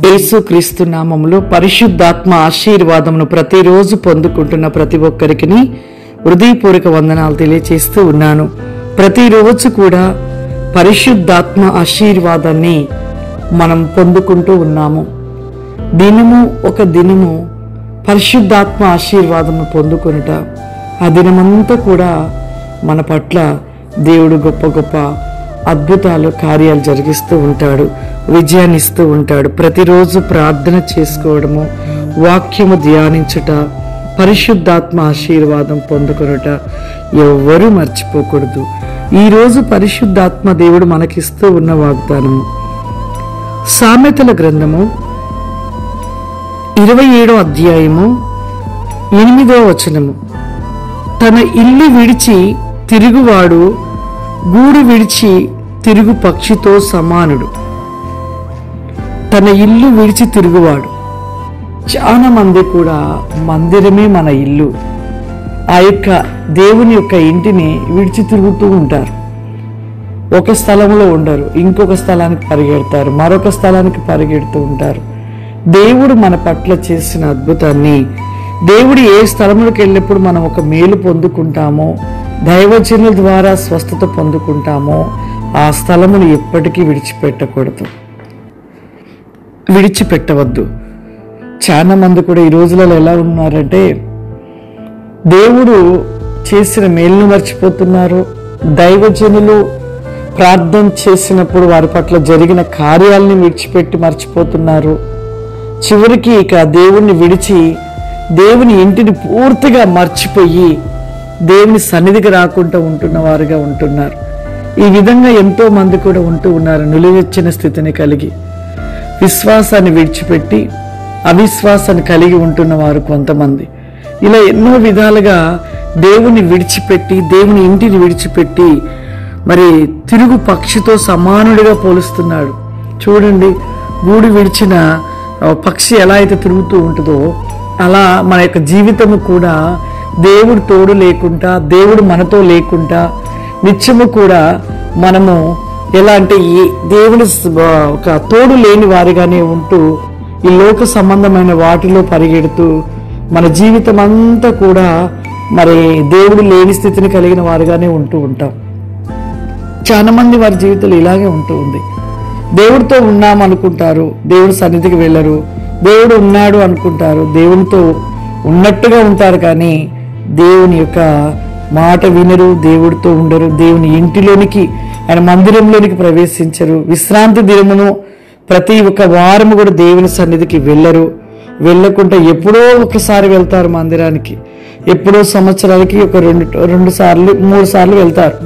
యేసుక్రీస్తు నామములో పరిశుద్ధాత్మ ఆశీర్వాదమును ప్రతిరోజు పొందుకుంటున్న ప్రతి ఒక్కరికి హృదయపూర్వక వందనాలు తెలియజేస్తూ ఉన్నాను. ప్రతిరోజు కూడా పరిశుద్ధాత్మ ఆశీర్వాదాన్ని మనం పొందుకుంటూ ఉన్నాము. దినము ఒక దినము పరిశుద్ధాత్మ ఆశీర్వాదము పొందుకొనుట, ఆ దినమంతా కూడా మన పట్ల దేవుడు గొప్ప గొప్ప అద్భుతాలు కార్యాలు జరిగిస్తూ ఉంటాడు, విజయాన్ని ఇస్తూ ఉంటాడు. ప్రతిరోజు ప్రార్థన చేసుకోవడము, వాక్యము ధ్యానించుట, పరిశుద్ధాత్మ ఆశీర్వాదం పొందుకొనుట ఎవ్వరూ మర్చిపోకూడదు. ఈరోజు పరిశుద్ధాత్మ దేవుడు మనకిస్తూ ఉన్న వాగ్దానము సామెతల గ్రంథము 27వ అధ్యాయము 8వ వచనము. తన ఇల్లు విడిచి తిరుగువాడు గూడు విడిచి తిరుగు పక్షితో సమానుడు. తన ఇల్లు విడిచి తిరుగువాడు. చాలా మంది కూడా మందిరమే మన ఇల్లు, ఆ యొక్క దేవుని యొక్క ఇంటిని విడిచి తిరుగుతూ ఉంటారు. ఒక స్థలంలో ఉండరు, ఇంకొక స్థలానికి పరిగెడతారు, మరొక స్థలానికి పరిగెడుతూ ఉంటారు. దేవుడు మన పట్ల చేసిన అద్భుతాన్ని, దేవుడు ఏ స్థలంలోకి వెళ్ళినప్పుడు మనం ఒక మేలు పొందుకుంటామో, దైవజనుల ద్వారా స్వస్థత పొందుకుంటామో, ఆ స్థలమును ఎప్పటికీ విడిచిపెట్టవద్దు. చాలా మంది కూడా ఈ రోజులలో ఎలా ఉన్నారంటే, దేవుడు చేసిన మేలును మర్చిపోతున్నారు. దైవజనులు ప్రార్థన చేసినప్పుడు వారి పట్ల జరిగిన కార్యాలని విడిచిపెట్టి మర్చిపోతున్నారు. చివరికి ఇక దేవుణ్ణి విడిచి దేవుని ఇంటిని పూర్తిగా మర్చిపోయి దేవుని సన్నిధికి రాకుండా ఉంటున్న వారుగా ఉంటున్నారు. ఈ విధంగా ఎంతో మంది కూడా ఉంటూ ఉన్నారు. నిలువెచ్చిన స్థితిని కలిగి విశ్వాసాన్ని విడిచిపెట్టి అవిశ్వాసాన్ని కలిగి ఉంటున్న వారు కొంతమంది. ఇలా ఎన్నో విధాలుగా దేవుని విడిచిపెట్టి, దేవుని ఇంటిని విడిచిపెట్టి మరి తిరుగు పక్షితో సమానుడిగా పోలుస్తున్నాడు. చూడండి, గూడు విడిచిన పక్షి ఎలా అయితే తిరుగుతూ ఉంటుందో అలా మన యొక్క జీవితము కూడా దేవుడు తోడు లేకుండా, దేవుడు మనతో లేకుండా నిత్యము కూడా మనము ఎలా అంటే దేవుని ఒక తోడు లేని వారిగానే ఉంటూ ఈ లోక సంబంధమైన వాటిలో పరిగెడుతూ మన జీవితం అంతా కూడా మరి దేవుడు లేని స్థితిని కలిగిన వారుగానే ఉంటూ ఉంటాం. చాలా మంది వారి జీవితంలో ఇలాగే ఉంటూ ఉంది. దేవుడితో ఉన్నాం అనుకుంటారు, దేవుడి సన్నిధికి వెళ్ళరు. దేవుడు ఉన్నాడు అనుకుంటారు, దేవునితో ఉన్నట్టుగా ఉంటారు, కానీ దేవుని యొక్క మాట వినరు, దేవుడితో ఉండరు, దేవుని ఇంటిలోనికి, ఆయన మందిరంలోనికి ప్రవేశించరు. విశ్రాంతి దినమును ప్రతి ఒక్క వారము కూడా దేవుని సన్నిధికి వెళ్ళరు. వెళ్ళకుండా ఎప్పుడో ఒకసారి వెళ్తారు మందిరానికి. ఎప్పుడో సంవత్సరానికి ఒక రెండు సార్లు 3 సార్లు వెళ్తారు.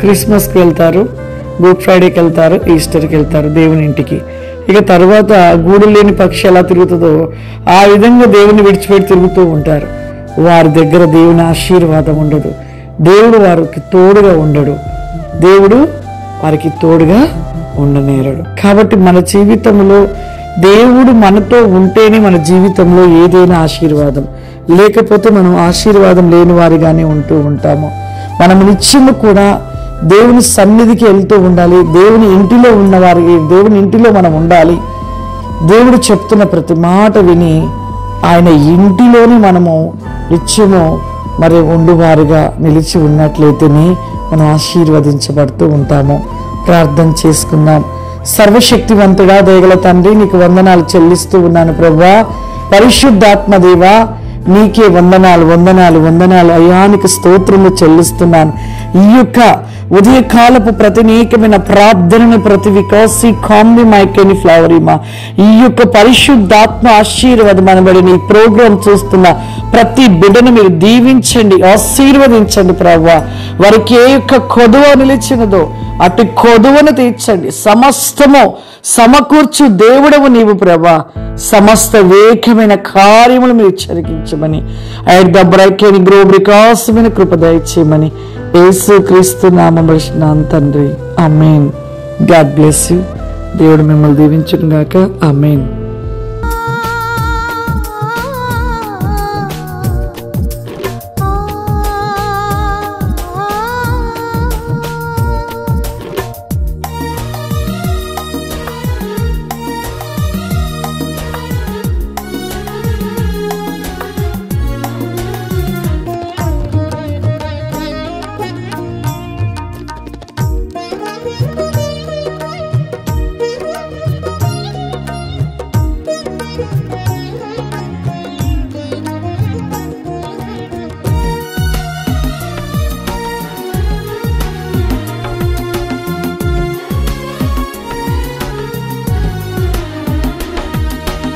క్రిస్మస్కి వెళ్తారు, గుడ్ ఫ్రైడేకి వెళ్తారు, ఈస్టర్కి వెళ్తారు దేవుని ఇంటికి. ఇక తర్వాత గూడు లేని పక్షి ఎలా తిరుగుతుందో ఆ విధంగా దేవుని విడిచిపెట్టి తిరుగుతూ ఉంటారు. వారి దగ్గర దేవుని ఆశీర్వాదం ఉండదు, దేవుడు వారికి తోడుగా ఉండడు, దేవుడు వారికి తోడుగా ఉండనేరడు. కాబట్టి మన జీవితంలో దేవుడు మనతో ఉంటేనే మన జీవితంలో ఏదైనా ఆశీర్వాదం, లేకపోతే మనం ఆశీర్వాదం లేని వారిగానే ఉంటూ ఉంటాము. మనం నిత్యము కూడా దేవుని సన్నిధికి వెళ్తూ ఉండాలి. దేవుని ఇంటిలో ఉన్నవారికి, దేవుని ఇంటిలో మనం ఉండాలి. దేవుడు చెప్తున్న ప్రతి మాట విని ఆయన ఇంటిలోనే మనము నిత్యము మరి ఉండువారుగా నిలిచి ఉన్నట్లయితేనే మనం ఆశీర్వదించబడుతూ ఉంటాము. ప్రార్థన చేసుకుందాం. సర్వశక్తివంతుడా, దయగల తండ్రి, నీకు వందనాలు చెల్లిస్తూ ఉన్నాను ప్రభువా. పరిశుద్ధాత్మ దేవా, నీకే వందనాలు అయ్యా, నీకు స్తోత్రము చెల్లిస్తున్నాను. ఈ యొక్క ఉదయకాలపు ప్రతినేకమైన ప్రార్థనను ప్రతి వికాసి కాంబి మైకేని ఫ్లవరిమా, ఈ యొక్క పరిశుద్ధాత్మ ఆశీర్వాదం అనబడిన ఈ ప్రోగ్రాం చూస్తున్న ప్రతి బిడ్డను మీరు దీవించండి, ఆశీర్వదించండి ప్రభువా. వారికి ఏ యొక్క కొదువ నిలిచినదో అటు కొదువను తీర్చండి. సమస్తము సమకూర్చు దేవుడవు నీవు ప్రభా. సమస్త వేగమైన కార్యములు మీరు జరిగించమని, ఆయన దబ్బరైకేని గ్రోబ్రికాసమైన కృప దయచేయమని యేసుక్రీస్తు నామములో తండ్రి, ఆమేన్. God bless you. దేవుడు మిమ్మల్ని దీవించును గాక. ఆమేన్.